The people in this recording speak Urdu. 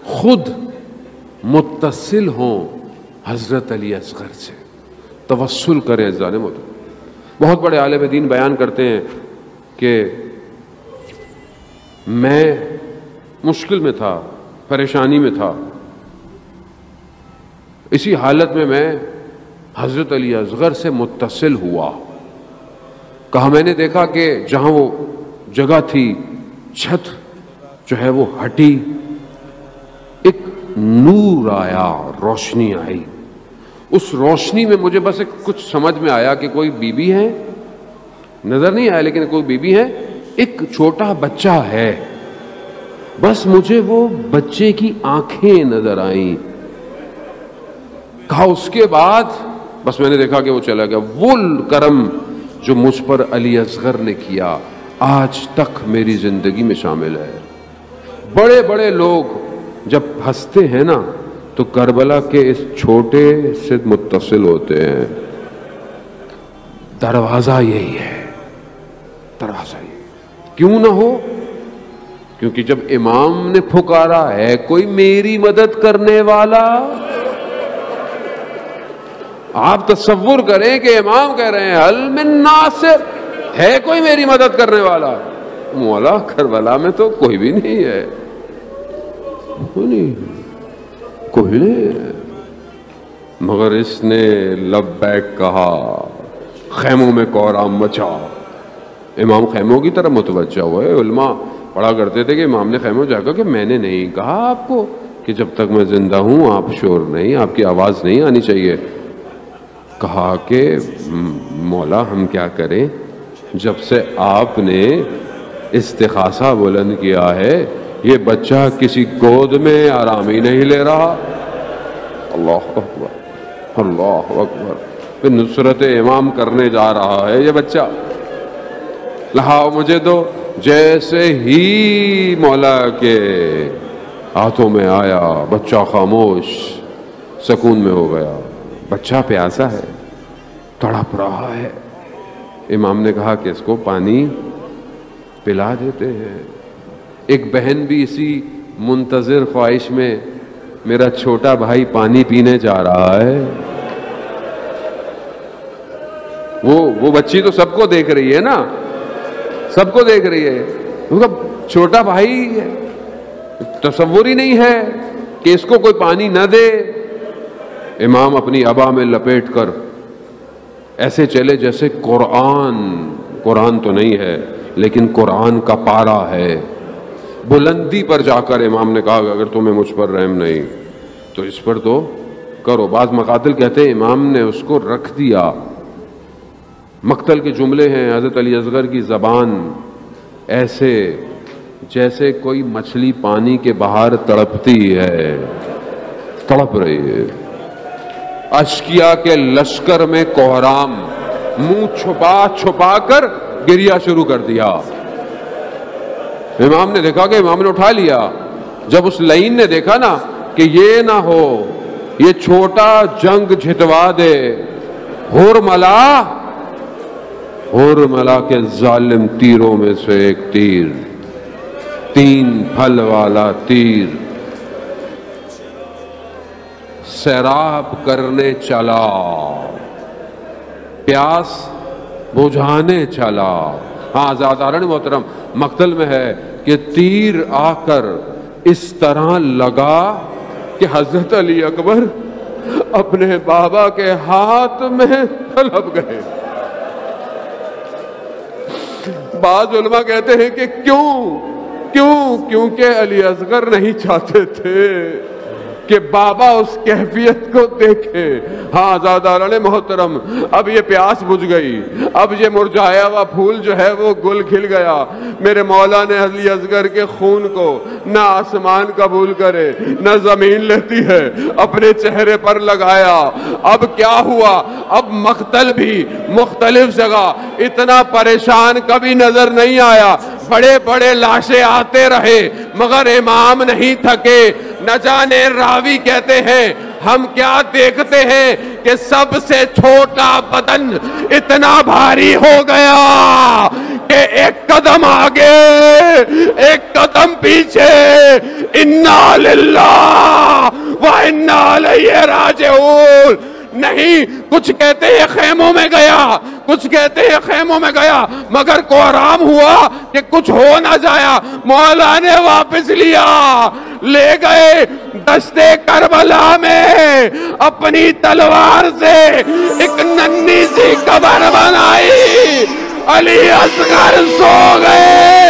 خود متصل ہوں حضرت علی اصغر سے، توسل کریں ظالم ہوتے۔ بہت بڑے عالم دین بیان کرتے ہیں کہ میں مشکل میں تھا، پریشانی میں تھا، اسی حالت میں حضرت علی اصغر سے متصل ہوا۔ کہا میں نے دیکھا کہ جہاں وہ جگہ تھی چھت جو ہے وہ ہٹی، ایک نور آیا، روشنی آئی۔ اس روشنی میں مجھے بس ایک کچھ سمجھ میں آیا کہ کوئی بی بی ہے، نظر نہیں آیا لیکن کوئی بی بی ہے، ایک چھوٹا بچہ ہے، بس مجھے وہ بچے کی آنکھیں نظر آئیں۔ کہا اس کے بعد بس میں نے دیکھا کہ وہ چلا گیا۔ وہ کرم جو مجھ پر علی اصغر نے کیا آج تک میری زندگی میں شامل ہے۔ بڑے بڑے لوگ جب ہنستے ہیں نا تو کربلا کے اس چھوٹے سے متصل ہوتے ہیں۔ دروازہ یہی ہے، دروازہ یہی کیوں نہ ہو، کیونکہ جب امام نے پھکارا ہے کوئی میری مدد کرنے والا، آپ تصور کریں کہ امام کہہ رہے ہیں حل من ناصر، ہے کوئی میری مدد کرنے والا؟ مولا کربلا میں تو کوئی بھی نہیں ہے، کوئی نہیں ہے، مگر اس نے لبیک کہا، خیموں میں کوہرام مچا۔ امام خیموں کی طرف متوجہ ہوئے۔ علماء پڑھا کرتے تھے کہ امام نے خیموں جا کر کہ میں نے نہیں کہا آپ کو کہ جب تک میں زندہ ہوں آپ شور نہیں، آپ کی آواز نہیں آنی چاہیے۔ کہا کہ مولا ہم کیا کریں، جب سے آپ نے استغاثہ بلند کیا ہے یہ بچہ کسی گود میں آرام ہی نہیں لے رہا۔ اللہ اکبر، اللہ اکبر، پھر نصرت امام کرنے جا رہا ہے یہ بچہ۔ لاؤ مجھے دو۔ جیسے ہی مولا کے ہاتھوں میں آیا بچہ خاموش، سکون میں ہو گیا۔ بچہ پیاسا ہے، تڑپ رہا ہے۔ امام نے کہا کہ اس کو پانی پلا دیتے ہیں۔ ایک بہن بھی اسی منتظر خواہش میں، میرا چھوٹا بھائی پانی پینے جا رہا ہے۔ وہ بچی تو سب کو دیکھ رہی ہے نا، سب کو دیکھ رہی ہے، اس کا چھوٹا بھائی تصور ہی نہیں ہے کہ اس کو کوئی پانی نہ دے۔ امام اپنی عبا میں لپیٹ کر ایسے چلے جیسے قرآن تو نہیں ہے لیکن قرآن کا پارا ہے۔ بلندی پر جا کر امام نے کہا اگر تمہیں مجھ پر رحم نہیں تو اس پر تو کرو۔ بعض مقاتل کہتے ہیں امام نے اس کو رکھ دیا۔ مقتل کے جملے ہیں حضرت علی اصغر کی زبان ایسے جیسے کوئی مچھلی پانی کے باہر تڑپتی ہے، تڑپ رہی ہے۔ اشکیا کے لشکر میں کوہرام، منہ چھپا چھپا کر گریا شروع کر دیا۔ امام نے دیکھا کہ امام نے اٹھا لیا۔ جب اس لعین نے دیکھا نا کہ یہ نہ ہو یہ چھوٹا جنگ جھتوا دے، ہورملا کے ظالم تیروں میں سے ایک تیر، 3 پھل والا تیر سیراب کرنے چلا، پیاس بجھانے چلا۔ ہاں زادارن محترم مقتل میں ہے کہ تیر آ کر اس طرح لگا کہ حضرت علی اکبر اپنے بابا کے ہاتھ میں تڑپ گئے۔ بعض علماء کہتے ہیں کہ کیونکہ علی اصغر نہیں چاہتے تھے کہ بابا اس کیفیت کو دیکھے۔ ہاں آزاداران محترم اب یہ پیاس بجھ گئی، اب یہ مرجھایا ہوا پھول جو ہے وہ گل کھل گیا۔ میرے مولا نے علی اصغر کے خون کو نہ آسمان قبول کرے نہ زمین لیتی ہے، اپنے چہرے پر لگایا۔ اب کیا ہوا؟ اب مقتل بھی مختلف جگہ اتنا پریشان کبھی نظر نہیں آیا۔ بڑے بڑے لاشیں آتے رہے مگر امام نہیں تھکے۔ نہ جانے راوی کہتے ہیں ہم کیا دیکھتے ہیں کہ سب سے چھوٹا بدن اتنا بھاری ہو گیا کہ کہ ایک قدم آگے ایک قدم پیچھے، انا للہ و انا الیہ راجعون۔ نہیں، کچھ کہتے ہیں خیموں میں گیا، کچھ کہتے ہیں خیموں میں گیا، مگر کو آرام ہوا کہ کچھ ہو نہ جایا، مولا نے واپس لیا، لے گئے دشتے کربلا میں، اپنی تلوار سے ایک ننھی سی قبر بنائی، علی اصغر سو گئے۔